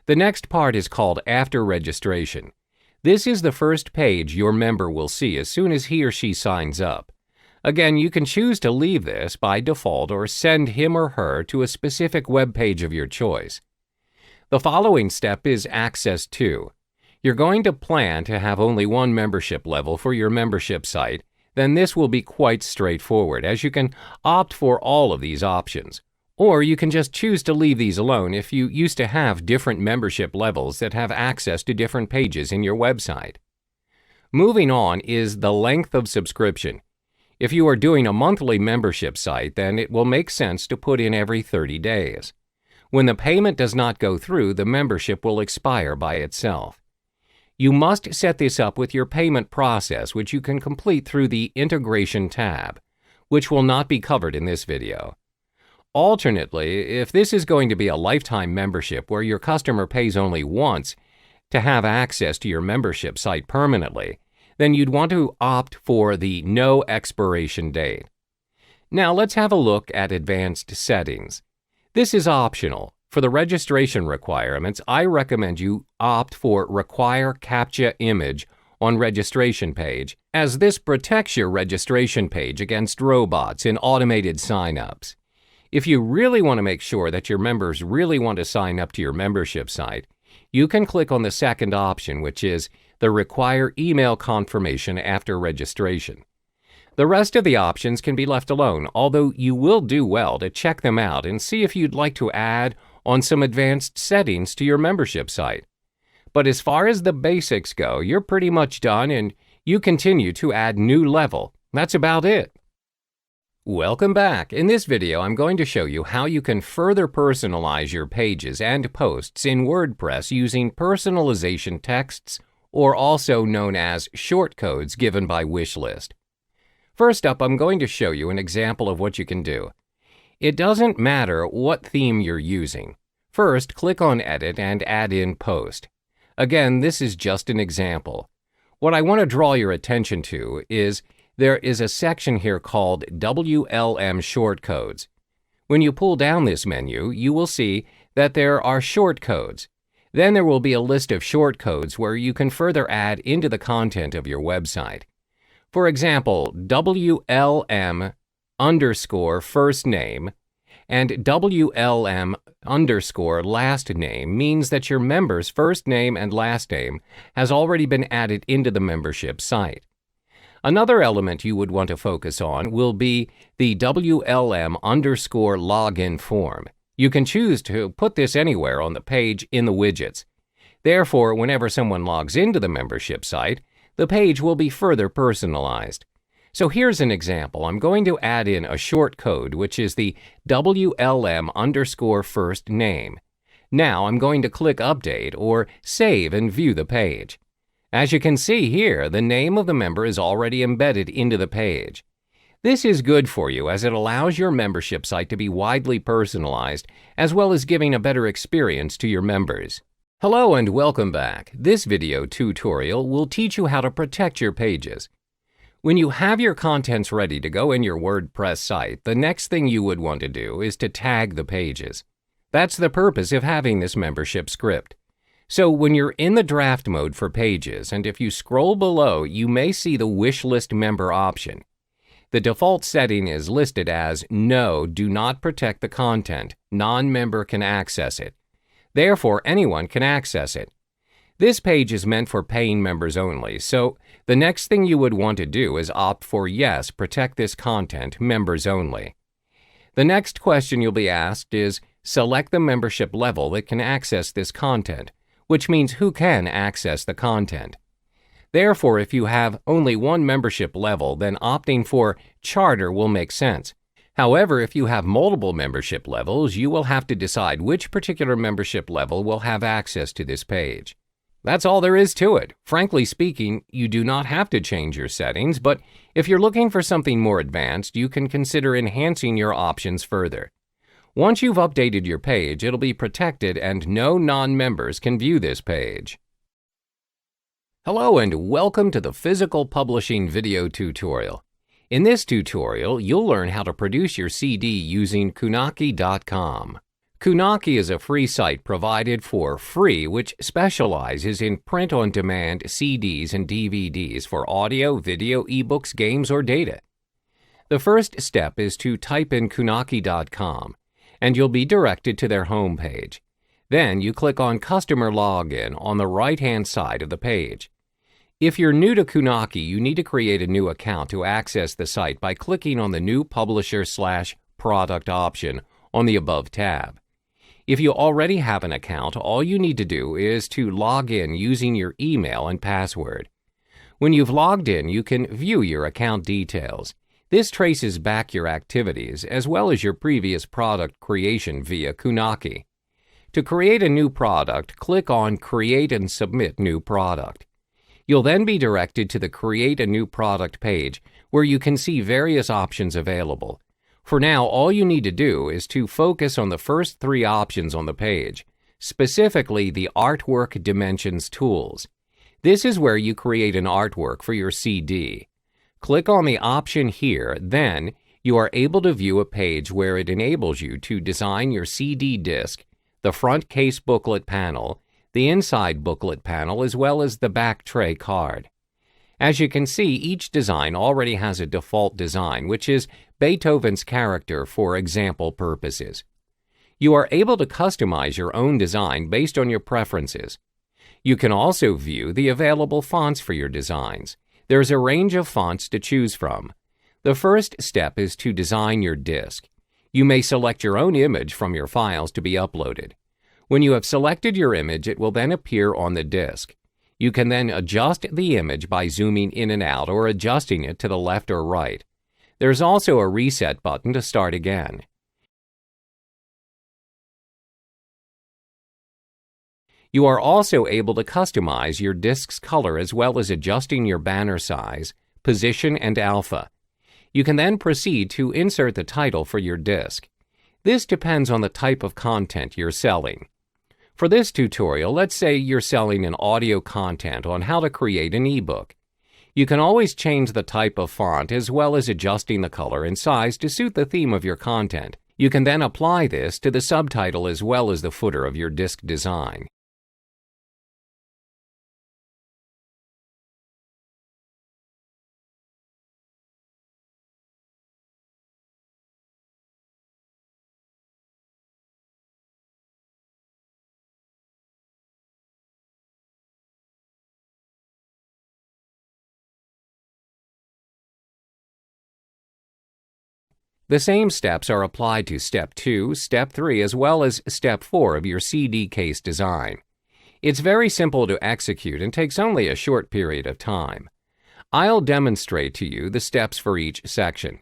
The next part is called After Registration. This is the first page your member will see as soon as he or she signs up. Again, you can choose to leave this by default or send him or her to a specific web page of your choice. The following step is Access To. You're going to plan to have only one membership level for your membership site, then this will be quite straightforward, as you can opt for all of these options. Or you can just choose to leave these alone if you used to have different membership levels that have access to different pages in your website. Moving on is the length of subscription. If you are doing a monthly membership site, then it will make sense to put in every 30 days. When the payment does not go through, the membership will expire by itself. You must set this up with your payment process, which you can complete through the Integration tab, which will not be covered in this video. Alternately, if this is going to be a lifetime membership where your customer pays only once to have access to your membership site permanently, then you'd want to opt for the No Expiration Date. Now let's have a look at Advanced Settings. This is optional. For the registration requirements, I recommend you opt for Require CAPTCHA Image on registration page, as this protects your registration page against robots and automated sign-ups. If you really want to make sure that your members really want to sign up to your membership site, you can click on the second option, which is the Require Email Confirmation after registration. The rest of the options can be left alone, although you will do well to check them out and see if you'd like to add on some advanced settings to your membership site. But as far as the basics go, you're pretty much done and you continue to add new level. That's about it. Welcome back. In this video, I'm going to show you how you can further personalize your pages and posts in WordPress using personalization texts, or also known as shortcodes given by Wishlist. First up, I'm going to show you an example of what you can do. It doesn't matter what theme you're using. First, click on Edit and add in Post. Again, this is just an example. What I want to draw your attention to is there is a section here called WLM Shortcodes. When you pull down this menu, you will see that there are shortcodes. Then there will be a list of shortcodes where you can further add into the content of your website. For example, WLM underscore first name and WLM underscore last name means that your member's first name and last name has already been added into the membership site. Another element you would want to focus on will be the WLM underscore login form. You can choose to put this anywhere on the page in the widgets. Therefore, whenever someone logs into the membership site, the page will be further personalized. So here's an example. I'm going to add in a short code, which is the WLM underscore first name. Now I'm going to click Update or Save and view the page. As you can see here, the name of the member is already embedded into the page. This is good for you as it allows your membership site to be widely personalized, as well as giving a better experience to your members. Hello and welcome back. This video tutorial will teach you how to protect your pages. When you have your contents ready to go in your WordPress site, the next thing you would want to do is to tag the pages. That's the purpose of having this membership script. So when you're in the draft mode for pages, and if you scroll below, you may see the wishlist member option. The default setting is listed as No, do not protect the content. Non-member can access it. Therefore, anyone can access it. This page is meant for paying members only, so the next thing you would want to do is opt for Yes, protect this content, members only. The next question you'll be asked is select the membership level that can access this content, which means who can access the content. Therefore, if you have only one membership level, then opting for Charter will make sense. However, if you have multiple membership levels, you will have to decide which particular membership level will have access to this page. That's all there is to it. Frankly speaking, you do not have to change your settings, but if you're looking for something more advanced, you can consider enhancing your options further. Once you've updated your page, it'll be protected and no non-members can view this page. Hello and welcome to the Physical Publishing video tutorial. In this tutorial, you'll learn how to produce your CD using Kunaki.com. Kunaki is a free site provided for free which specializes in print-on-demand CDs and DVDs for audio, video, ebooks, games, or data. The first step is to type in Kunaki.com, and you'll be directed to their homepage. Then you click on Customer Login on the right-hand side of the page. If you're new to Kunaki, you need to create a new account to access the site by clicking on the New Publisher/Product option on the above tab. If you already have an account, all you need to do is to log in using your email and password. When you've logged in, you can view your account details. This traces back your activities as well as your previous product creation via Kunaki. To create a new product, click on Create and Submit New Product. You'll then be directed to the Create a New Product page where you can see various options available. For now, all you need to do is to focus on the first three options on the page, specifically the Artwork Dimensions tools. This is where you create an artwork for your CD. Click on the option here, then you are able to view a page where it enables you to design your CD disc, the front case booklet panel, the inside booklet panel, as well as the back tray card. As you can see, each design already has a default design, which is Beethoven's character for example purposes. You are able to customize your own design based on your preferences. You can also view the available fonts for your designs. There's a range of fonts to choose from. The first step is to design your disk. You may select your own image from your files to be uploaded. When you have selected your image, it will then appear on the disk. You can then adjust the image by zooming in and out or adjusting it to the left or right. There's also a reset button to start again. You are also able to customize your disk's color as well as adjusting your banner size, position, and alpha. You can then proceed to insert the title for your disk. This depends on the type of content you're selling. For this tutorial, let's say you're selling an audio content on how to create an ebook. You can always change the type of font as well as adjusting the color and size to suit the theme of your content. You can then apply this to the subtitle as well as the footer of your disk design. The same steps are applied to Step 2, Step 3, as well as Step 4 of your CD case design. It's very simple to execute and takes only a short period of time. I'll demonstrate to you the steps for each section.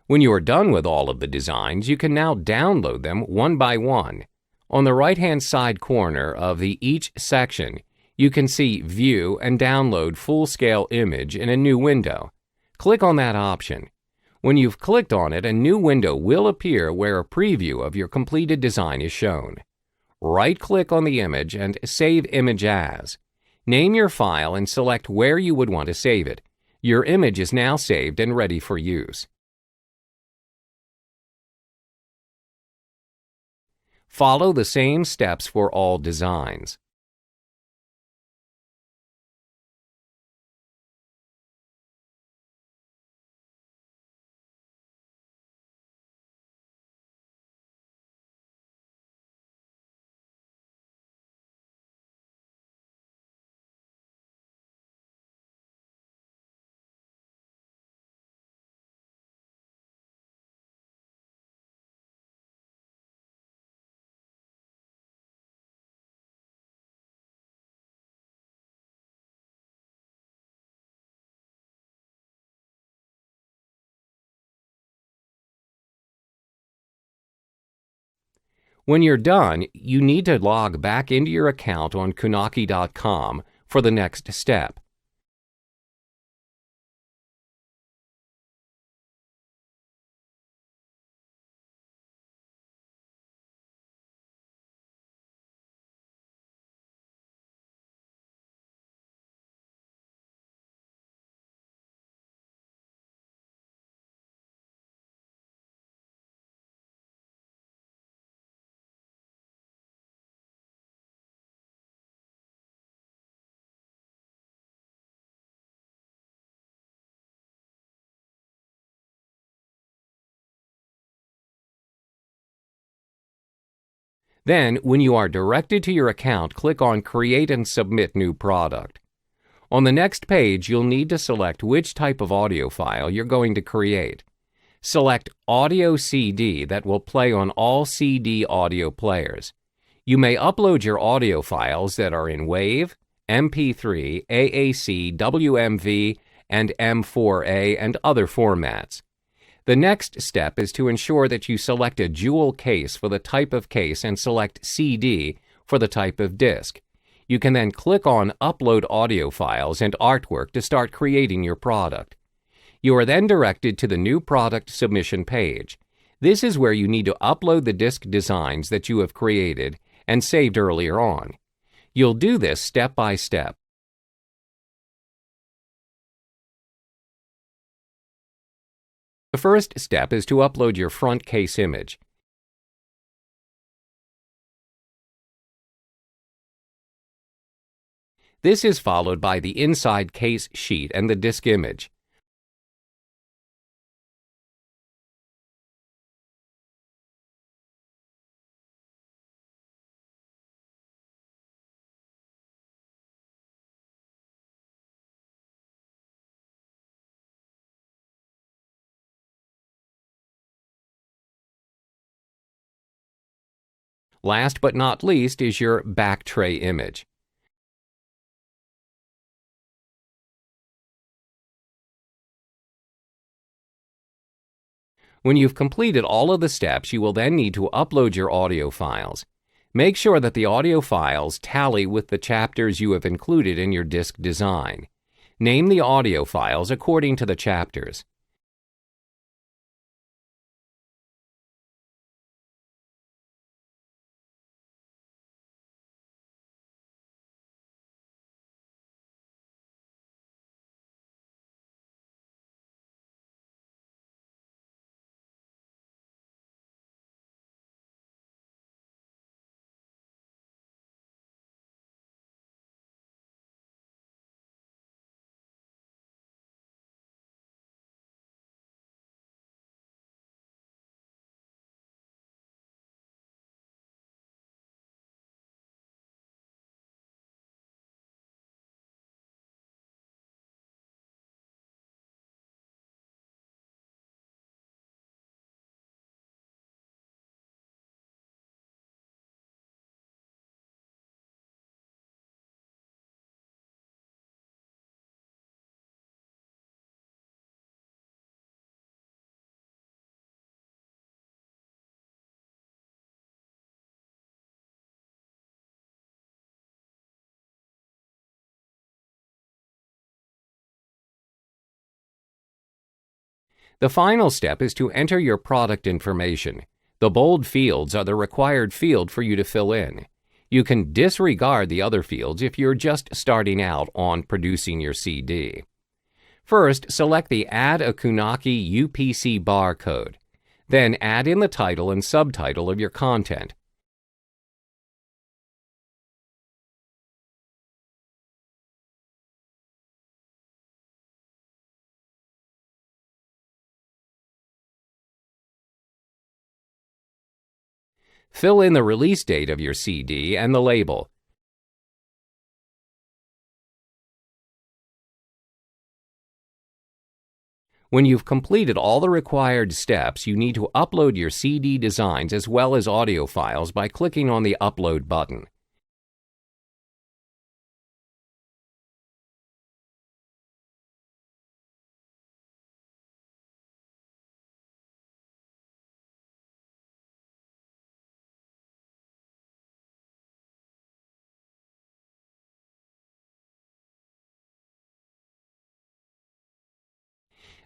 When you are done with all of the designs, you can now download them one by one. On the right-hand side corner of each section, you can see View and Download Full-Scale Image in a new window. Click on that option. When you've clicked on it, a new window will appear where a preview of your completed design is shown. Right-click on the image and Save Image As. Name your file and select where you would want to save it. Your image is now saved and ready for use. Follow the same steps for all designs. When you're done, you need to log back into your account on Kunaki.com for the next step. Then, when you are directed to your account, click on Create and Submit New Product. On the next page, you'll need to select which type of audio file you're going to create. Select Audio CD that will play on all CD audio players. You may upload your audio files that are in WAV, MP3, AAC, WMV, and M4A and other formats. The next step is to ensure that you select a jewel case for the type of case and select CD for the type of disc. You can then click on Upload Audio Files and Artwork to start creating your product. You are then directed to the New Product Submission page. This is where you need to upload the disc designs that you have created and saved earlier on. You'll do this step by step. The first step is to upload your front case image. This is followed by the inside case sheet and the disc image. Last but not least is your back tray image. When you've completed all of the steps, you will then need to upload your audio files. Make sure that the audio files tally with the chapters you have included in your disc design. Name the audio files according to the chapters. The final step is to enter your product information. The bold fields are the required field for you to fill in. You can disregard the other fields if you're just starting out on producing your CD. First, select the Add a Kunaki UPC barcode. Then add in the title and subtitle of your content. Fill in the release date of your CD and the label. When you've completed all the required steps, you need to upload your CD designs as well as audio files by clicking on the Upload button.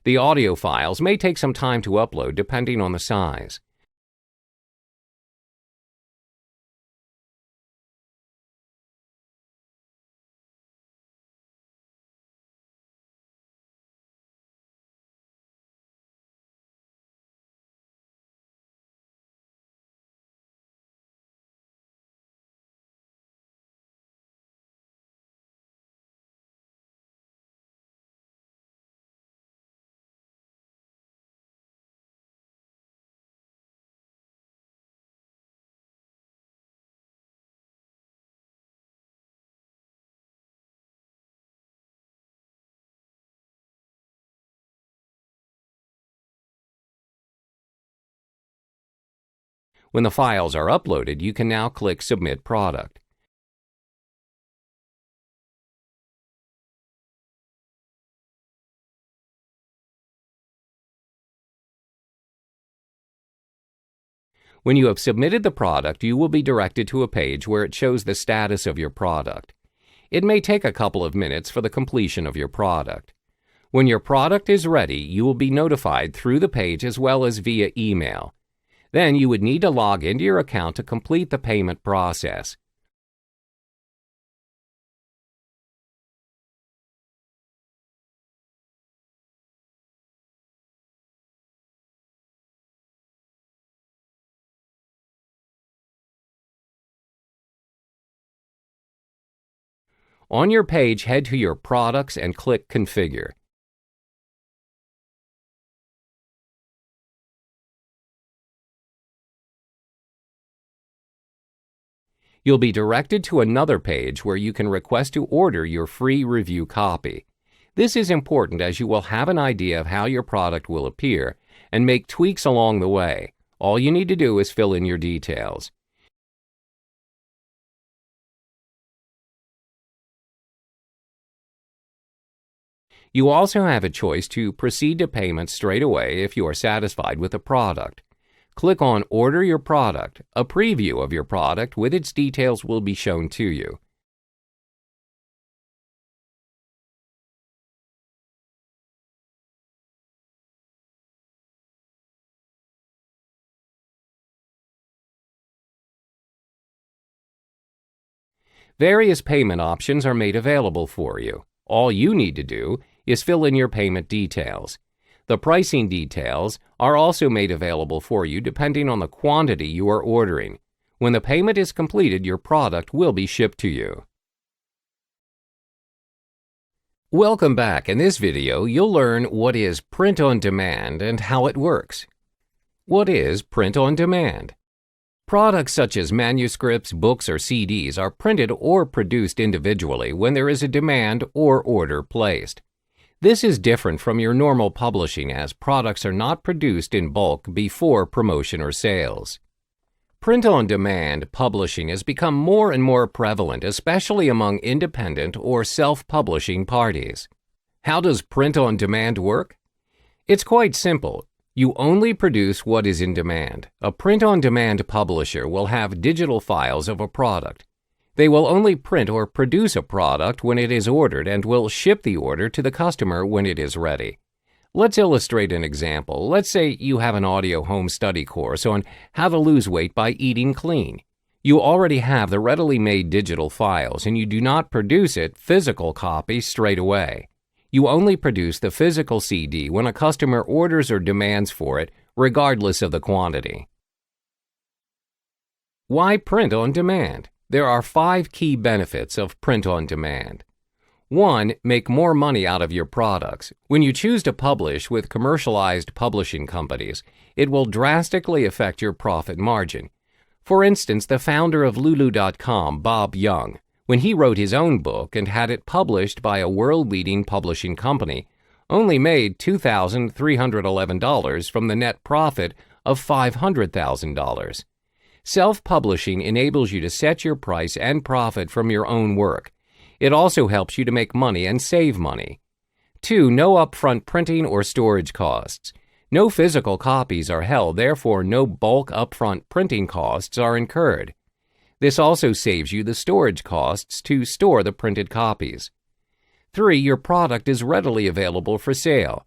The audio files may take some time to upload depending on the size. When the files are uploaded, you can now click Submit Product. When you have submitted the product, you will be directed to a page where it shows the status of your product. It may take a couple of minutes for the completion of your product. When your product is ready, you will be notified through the page as well as via email. Then you would need to log into your account to complete the payment process. On your page, head to your products and click Configure. You'll be directed to another page where you can request to order your free review copy. This is important as you will have an idea of how your product will appear and make tweaks along the way. All you need to do is fill in your details. You also have a choice to proceed to payment straight away if you are satisfied with the product. Click on Order Your Product. A preview of your product with its details will be shown to you. Various payment options are made available for you. All you need to do is fill in your payment details. The pricing details are also made available for you depending on the quantity you are ordering. When the payment is completed, your product will be shipped to you. Welcome back. In this video, you'll learn what is print on demand and how it works. What is print on demand? Products such as manuscripts, books, or CDs are printed or produced individually when there is a demand or order placed. This is different from your normal publishing as products are not produced in bulk before promotion or sales. Print-on-demand publishing has become more and more prevalent, especially among independent or self-publishing parties. How does print-on-demand work? It's quite simple. You only produce what is in demand. A print-on-demand publisher will have digital files of a product. They will only print or produce a product when it is ordered and will ship the order to the customer when it is ready. Let's illustrate an example. Let's say you have an audio home study course on how to lose weight by eating clean. You already have the readily made digital files and you do not produce it physical copy straight away. You only produce the physical CD when a customer orders or demands for it, regardless of the quantity. Why print on demand? There are 5 key benefits of print on demand. 1. Make more money out of your products. When you choose to publish with commercialized publishing companies, it will drastically affect your profit margin. For instance, the founder of Lulu.com, Bob Young, when he wrote his own book and had it published by a world-leading publishing company, only made $2,311 from the net profit of $500,000. Self-publishing enables you to set your price and profit from your own work. It also helps you to make money and save money. 2. No upfront printing or storage costs. No physical copies are held, therefore no bulk upfront printing costs are incurred. This also saves you the storage costs to store the printed copies. 3. Your product is readily available for sale.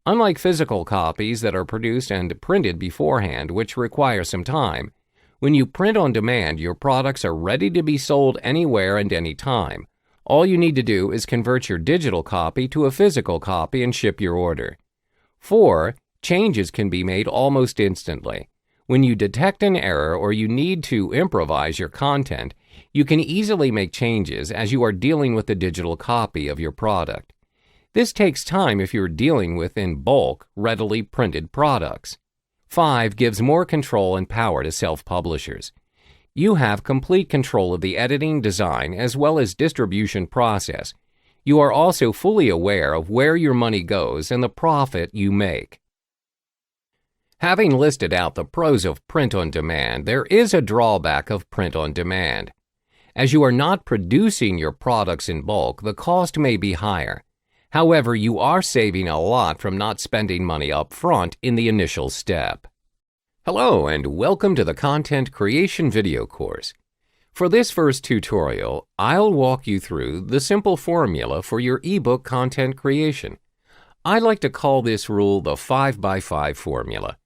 Unlike physical copies that are produced and printed beforehand, which require some time, when you print on demand, your products are ready to be sold anywhere and any time. All you need to do is convert your digital copy to a physical copy and ship your order. 4. Changes can be made almost instantly. When you detect an error or you need to improvise your content, you can easily make changes as you are dealing with the digital copy of your product. This takes time if you're dealing with, in bulk, readily printed products. 5. Gives more control and power to self-publishers. You have complete control of the editing, design, as well as distribution process. You are also fully aware of where your money goes and the profit you make. Having listed out the pros of print on demand, there is a drawback of print on demand. As you are not producing your products in bulk, the cost may be higher. However, you are saving a lot from not spending money up front in the initial step. Hello and welcome to the Content Creation video course. For this first tutorial, I'll walk you through the simple formula for your ebook content creation. I like to call this rule the 5x5 formula.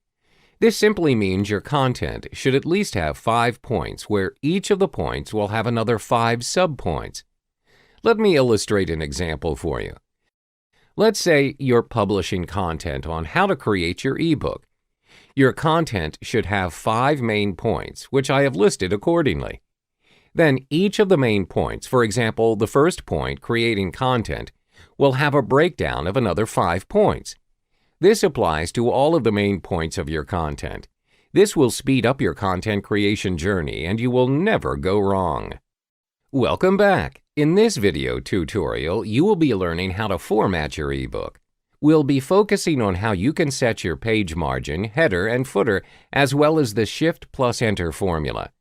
This simply means your content should at least have 5 points, where each of the points will have another 5 subpoints. Let me illustrate an example for you. Let's say you're publishing content on how to create your ebook. Your content should have 5 main points, which I have listed accordingly. Then each of the main points, for example, the first point, creating content, will have a breakdown of another 5 points. This applies to all of the main points of your content. This will speed up your content creation journey and you will never go wrong. Welcome back. In this video tutorial, you will be learning how to format your ebook. We'll be focusing on how you can set your page margin, header, and footer, as well as the Shift+Enter formula.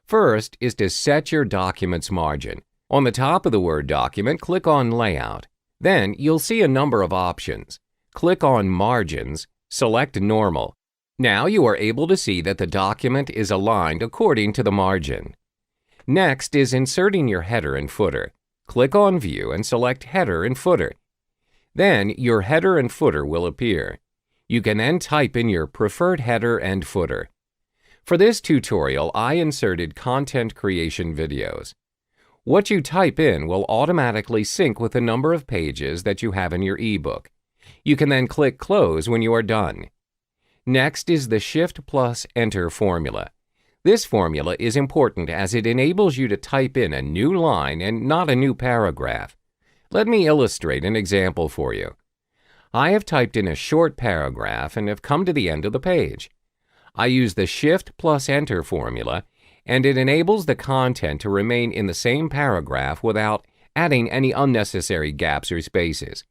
First is to set your document's margin. On the top of the Word document, click on Layout. Then you'll see a number of options. Click on Margins, select Normal. Now you are able to see that the document is aligned according to the margin. Next is inserting your header and footer. Click on View and select Header and Footer. Then your header and footer will appear. You can then type in your preferred header and footer. For this tutorial, I inserted content creation videos. What you type in will automatically sync with the number of pages that you have in your ebook. You can then click Close when you are done. Next is the Shift+Enter formula. This formula is important as it enables you to type in a new line and not a new paragraph. Let me illustrate an example for you. I have typed in a short paragraph and have come to the end of the page. I use the Shift+Enter formula, and it enables the content to remain in the same paragraph without adding any unnecessary gaps or spaces.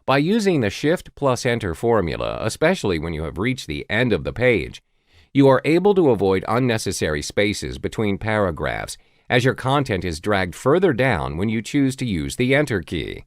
By using the Shift+Enter formula, especially when you have reached the end of the page, you are able to avoid unnecessary spaces between paragraphs as your content is dragged further down when you choose to use the Enter key.